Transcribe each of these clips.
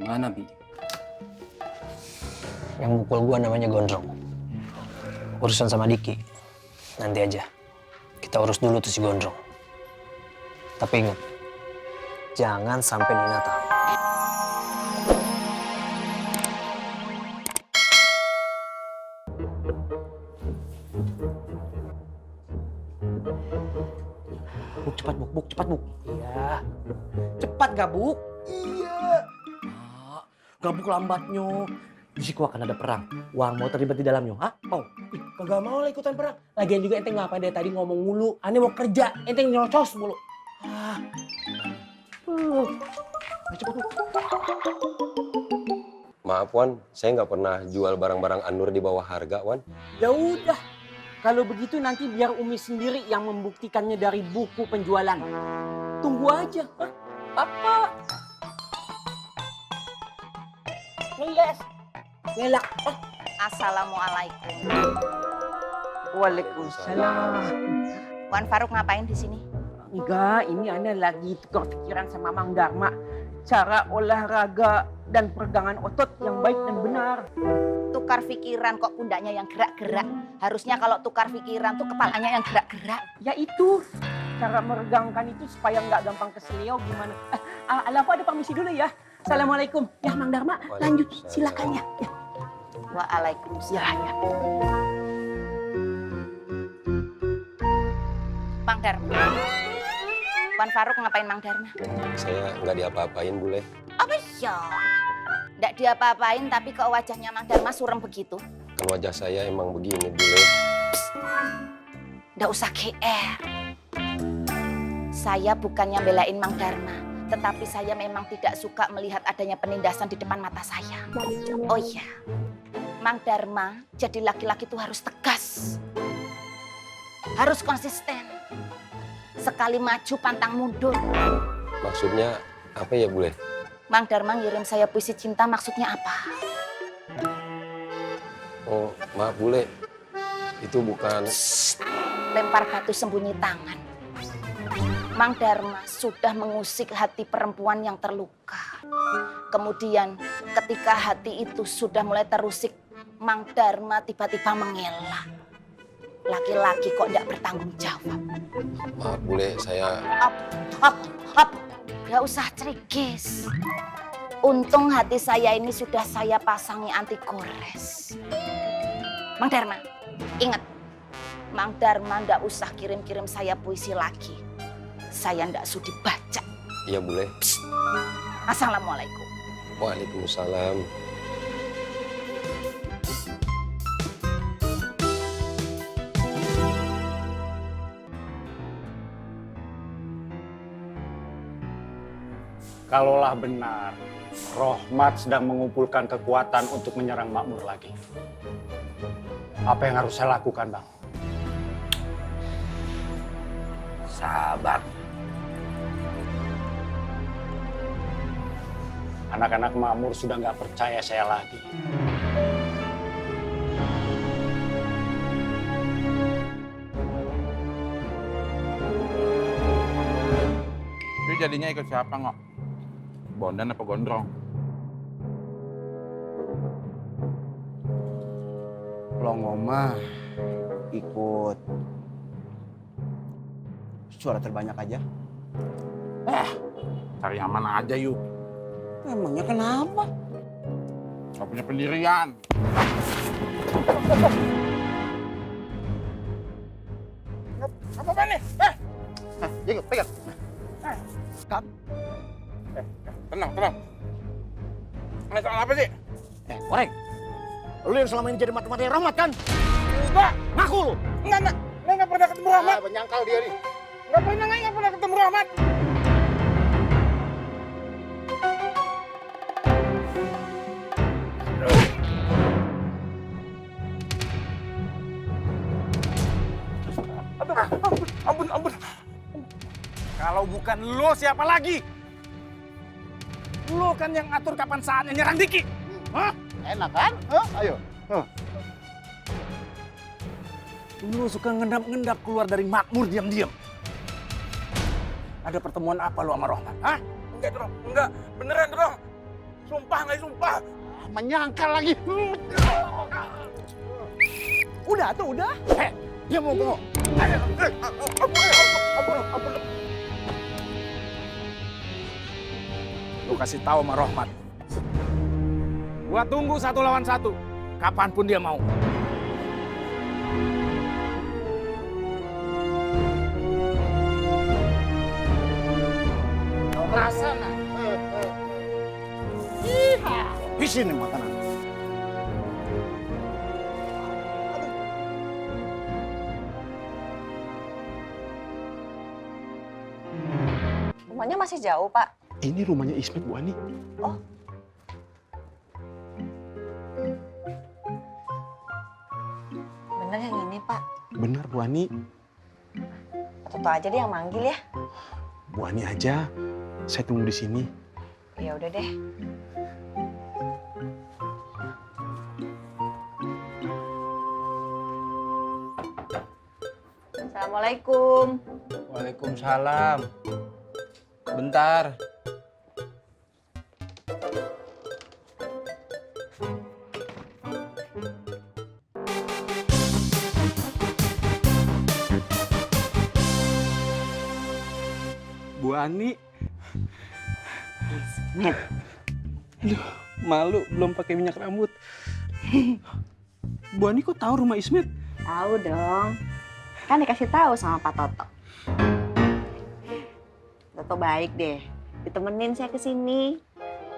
Mana, Bi? Yang mukul gua namanya Gondrong. Urusan sama Diki, nanti aja. Kita urus dulu tuh si Gondrong. Tapi ingat, jangan sampai Nina tahu. Buk, cepat Buk, cepat Buk. Iya. Cepat Gabuk. Iya. Gabuk lambatnya. Di siku akan ada perang. Wang mau terlibat di dalamnya. Hah? Mau? Ih, kagak mau lah ikutan perang. Lagian juga ente ngapain dari tadi ngomong mulu. Ane mau kerja, ente nyerocos mulu. Ah. Ayo cepet Buk. Maaf Wan, saya nggak pernah jual barang-barang Anur di bawah harga Wan. Ya udah, kalau begitu nanti biar Umi sendiri yang membuktikannya dari buku penjualan. Tunggu aja. Hah? Apa? Ngeles. Ngelak. Assalamualaikum. Waalaikumsalam. Wan Faruk ngapain di sini? Enggak, ini Anda lagi tukar pikiran sama Mang Dharma. Cara olahraga dan peregangan otot yang baik dan benar. Tukar pikiran kok pundaknya yang gerak-gerak. Harusnya kalau tukar pikiran tuh kepalanya yang gerak-gerak. Ya itu, cara meregangkan itu supaya nggak gampang keselio gimana. Alafu ada permisi dulu ya. Assalamualaikum. Ya Mang Dharma, lanjut silakan ya. Ya. Waalaikumsalam. Ya. Mang Dharma. Wan Faruk ngapain Mang Dharma? Saya nggak diapa-apain Bule. Apa ya? Nggak diapa-apain tapi kok wajahnya Mang Dharma surem begitu? Kan wajah saya emang begini Bule. Nggak usah GR. Saya bukannya belain Mang Dharma, tetapi saya memang tidak suka melihat adanya penindasan di depan mata saya. Oh iya, Mang Dharma jadi laki-laki itu harus tegas. Harus konsisten. Sekali maju pantang mundur. Maksudnya apa ya Bule? Mang Dharma ngirim saya puisi cinta maksudnya apa? Oh maaf Bule, itu bukan... Lempar batu sembunyi tangan. Mang Dharma sudah mengusik hati perempuan yang terluka. Kemudian ketika hati itu sudah mulai terusik, Mang Dharma tiba-tiba mengelak. Laki-laki kok tidak bertanggung jawab. Maaf Bule, saya... Hop. Gak usah cerigis. Untung hati saya ini sudah saya pasangi anti gores. Mang Dharma, ingat. Mang Dharma ndak usah kirim-kirim saya puisi lagi. Saya ndak sudi baca. Iya Bule. Psst. Assalamualaikum. Waalaikumsalam. Kalaulah benar, Rohmat sedang mengumpulkan kekuatan untuk menyerang Makmur lagi. Apa yang harus saya lakukan, Bang? Sabar. Anak-anak Makmur sudah nggak percaya saya lagi. Lu jadinya ikut siapa nggak? Bondan apa Gondrong? Longo mah ikut suara terbanyak aja. Cari yang mana aja yuk. Emangnya kenapa? Gak punya pendirian. Apa nih? Jangan pegang. Kak. Tenang. Ini soal apa sih? Korek. Lu yang selama ini jadi mata-mata Rahmat kan? Enggak. Ngaku lu. Enggak. Saya nggak pernah ketemu Rahmat. Menyangkal dia nih. Nggak pernah ketemu Rahmat. Ampun. Kalau bukan lo, siapa lagi? Lo kan yang atur kapan saatnya nyerang Diki. Hah? Enak kan? Ayo. Lo suka ngendap-ngendap keluar dari Makmur diam-diam. Ada pertemuan apa lo sama Rohmat? Hah? Enggak. Beneran, Dong. Sumpah nggak sumpah? Menyangkal lagi. Udah tuh, udah. Dia mau bengok. Ampun. Lu kasih tahu sama Rohmat. Gua tunggu 1 lawan 1. Kapanpun dia mau. Rasa nah. Di sini makanan. Rumahnya masih jauh, Pak. Ini rumahnya Ismet, Bu Ani. Oh. Bener yang ini, Pak. Benar, Bu Ani. Toto aja deh yang manggil ya. Bu Ani aja. Saya tunggu di sini. Ya udah deh. Assalamualaikum. Waalaikumsalam. Bentar. Bu Ani, Met, malu belum pakai minyak rambut. Bu Ani kok tahu rumah Ismet? tahu dong. Kan dikasih tahu sama Pak Toto. Toto baik deh. Ditemenin saya ke sini.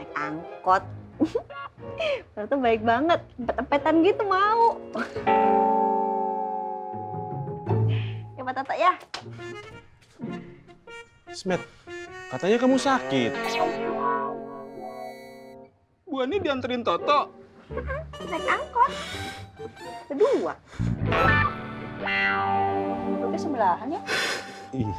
Naik angkot. Toto baik banget. Empet-empetan gitu mau. Ya Pak Toto ya. Ismet, katanya kamu sakit. Bu Ani dianterin Toto. Naik angkot. Kedua. Udah sebelahan ya. Iya.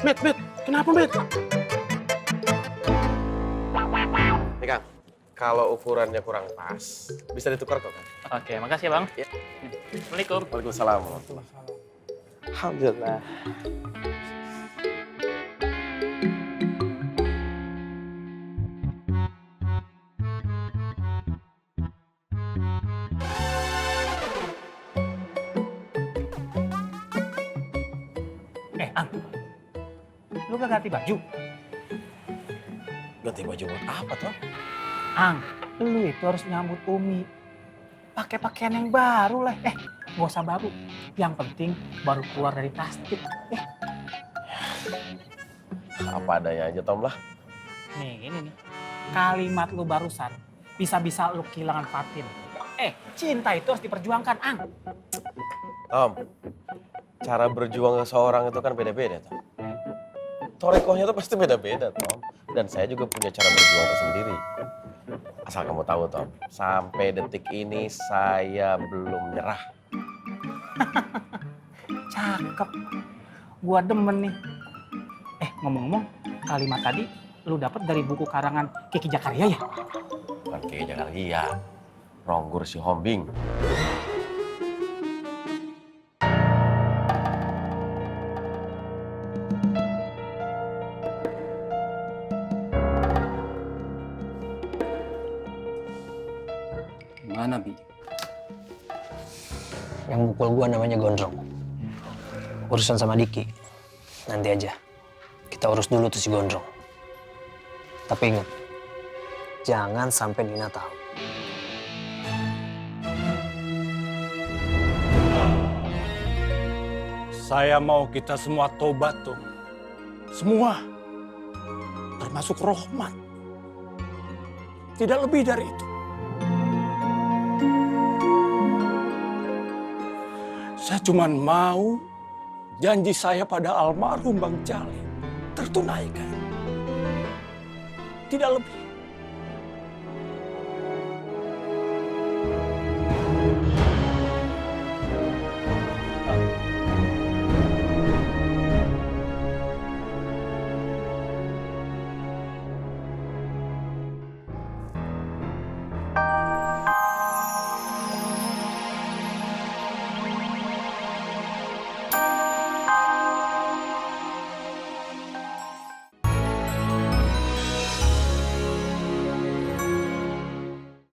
Met, kenapa, Met? Nih Kang, kalau ukurannya kurang pas, bisa ditukar kok kan? Oke, makasih ya Bang. Assalamualaikum. Waalaikumsalam. Alhamdulillah. Ang, lu gak ganti baju? Ganti baju buat apa toh? Ang, lu itu harus nyambut Umi. Pakai pakaian yang baru lah. Gak usah baru. Yang penting baru keluar dari plastik. Apa adanya aja Tom lah. Nih, ini nih. Kalimat lu barusan bisa-bisa lu kehilangan Fatin. Cinta itu harus diperjuangkan, Ang. Tom, cara berjuang seseorang itu kan beda-beda Tom. Torekohnya tuh pasti beda-beda Tom. Dan saya juga punya cara berjuang tersendiri. Asal kamu tahu Tom, sampai detik ini saya belum nyerah. Cakep. Gua demen nih. Ngomong-ngomong, kalimat tadi lu dapet dari buku karangan Kiki Jakaria ya? Bukan Kiki Jakaria, Ronggur Si Hombing. Mana, Bi? Yang mukul gua namanya Gondrong. Urusan sama Diki, nanti aja. Kita urus dulu tuh si Gondrong. Tapi ingat, jangan sampai Nina tahu. Saya mau kita semua tobat, Tom. Semua. Termasuk Rohmat. Tidak lebih dari itu. Saya cuma mau janji saya pada almarhum Bang Jali tertunaikan. Tidak lebih.